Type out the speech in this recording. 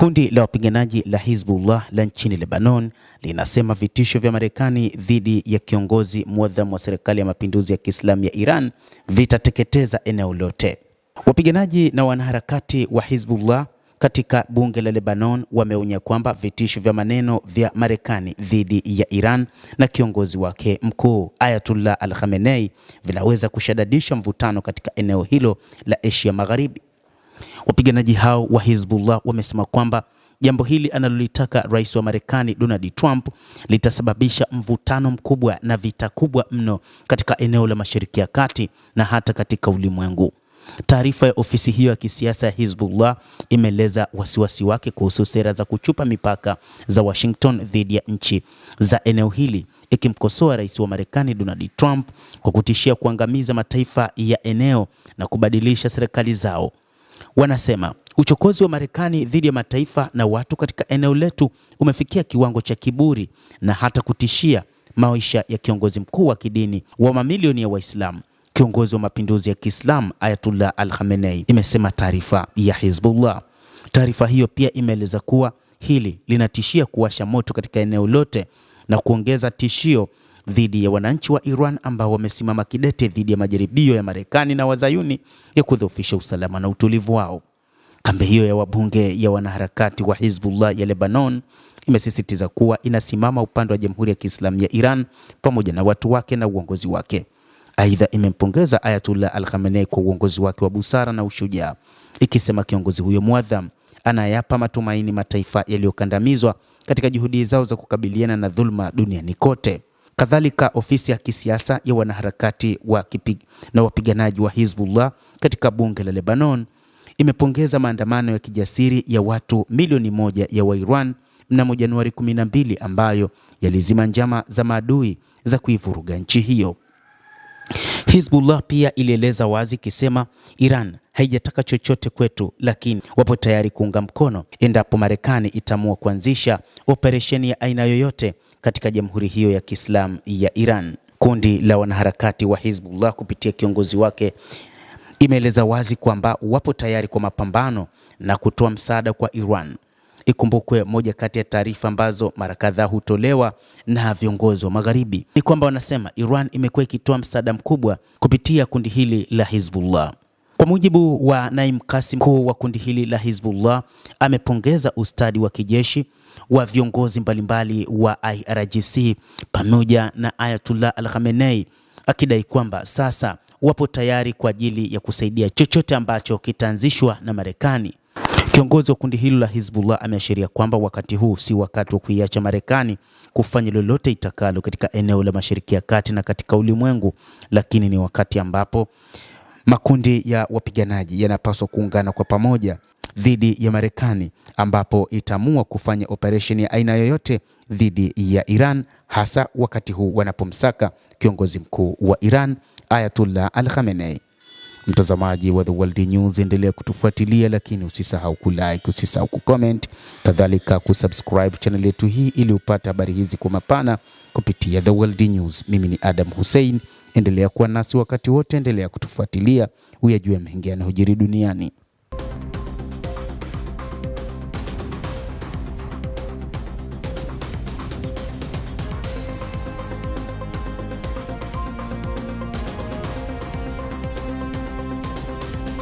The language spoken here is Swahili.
Kundi la wapiganaji la Hizbullah la nchini Lebanon linasema vitisho vya Marekani dhidi ya kiongozi muadhamu wa serikali ya mapinduzi ya Kiislamu ya Iran vitateketeza eneo lote. Wapiganaji na wanaharakati wa Hizbullah katika bunge la Lebanon wameonya kwamba vitisho vya maneno vya Marekani dhidi ya Iran na kiongozi wake mkuu Ayatollah Al-Khamenei vinaweza kushadidisha mvutano katika eneo hilo la Asia Magharibi. Wapiganaji hao wa Hizbullah wamesema kwamba jambo hili analolitaka rais wa Marekani Donald Trump litasababisha mvutano mkubwa na vita kubwa mno katika eneo la Mashariki ya Kati na hata katika ulimwengu. Taarifa ya ofisi hiyo ya kisiasa ya Hizbullah imeeleza wasiwasi wake kuhusu sera za kuchupa mipaka za Washington dhidi ya nchi za eneo hili, ikimkosoa rais wa Marekani Donald Trump kwa kutishia kuangamiza mataifa ya eneo na kubadilisha serikali zao. Wanasema uchokozi wa Marekani dhidi ya mataifa na watu katika eneo letu umefikia kiwango cha kiburi na hata kutishia maisha ya kiongozi mkuu wa kidini wa mamilioni ya Waislamu, kiongozi wa mapinduzi ya Kiislamu Ayatollah Al-Khamenei, imesema taarifa ya Hizbullah. Taarifa hiyo pia imeeleza kuwa hili linatishia kuwasha moto katika eneo lote na kuongeza tishio dhidi ya wananchi wa Iran ambao wamesimama kidete dhidi ya majaribio ya Marekani na Wazayuni ya kudhoofisha usalama na utulivu wao. Kambi hiyo ya wabunge ya wanaharakati wa Hizbullah ya Lebanon imesisitiza kuwa inasimama upande wa Jamhuri ya Kiislamu ya Iran pamoja na watu wake na uongozi wake. Aidha, imempongeza Ayatollah Al-Khamenei kwa uongozi wake wa busara na ushujaa, ikisema kiongozi huyo muadham anayapa matumaini mataifa yaliyokandamizwa katika juhudi zao za kukabiliana na dhulma duniani kote. Kadhalika, ofisi ya kisiasa ya wanaharakati na wapiganaji wa Hizbullah katika bunge la Lebanon imepongeza maandamano ya kijasiri ya watu milioni 1 ya Wairan mnamo Januari 12 ambayo yalizima njama za maadui za kuivuruga nchi hiyo. Hizbullah pia ilieleza wazi kisema Iran haijataka chochote kwetu, lakini wapo tayari kuunga mkono endapo Marekani itaamua kuanzisha operesheni ya aina yoyote katika jamhuri hiyo ya Kiislamu ya Iran. Kundi la wanaharakati wa Hizbullah kupitia kiongozi wake imeeleza wazi kwamba wapo tayari kwa mapambano na kutoa msaada kwa Iran. Ikumbukwe, moja kati ya taarifa ambazo mara kadhaa hutolewa na viongozi wa Magharibi ni kwamba wanasema Iran imekuwa ikitoa msaada mkubwa kupitia kundi hili la Hizbullah. Kwa mujibu wa Naim Qasim, mkuu wa kundi hili la Hizbullah, amepongeza ustadi wa kijeshi wa viongozi mbalimbali wa IRGC pamoja na Ayatollah Al-Khamenei, akidai kwamba sasa wapo tayari kwa ajili ya kusaidia chochote ambacho kitaanzishwa na Marekani. Kiongozi wa kundi hilo la Hizbullah ameashiria kwamba wakati huu si wakati wa kuiacha Marekani kufanya lolote itakalo katika eneo la Mashariki ya Kati na katika ulimwengu, lakini ni wakati ambapo makundi ya wapiganaji yanapaswa kuungana kwa pamoja dhidi ya Marekani, ambapo itaamua kufanya operation ya aina yoyote dhidi ya Iran, hasa wakati huu wanapomsaka kiongozi mkuu wa Iran Ayatollah Al-Khamenei. Mtazamaji wa The World News, endelea kutufuatilia, lakini usisahau kulike, usisahau kucomment, kadhalika kusubscribe channel yetu hii ili upate habari hizi kwa mapana kupitia The World News. Mimi ni Adam Hussein, endelea kuwa nasi wakati wote, endelea kutufuatilia uyajue mengi yanayojiri duniani.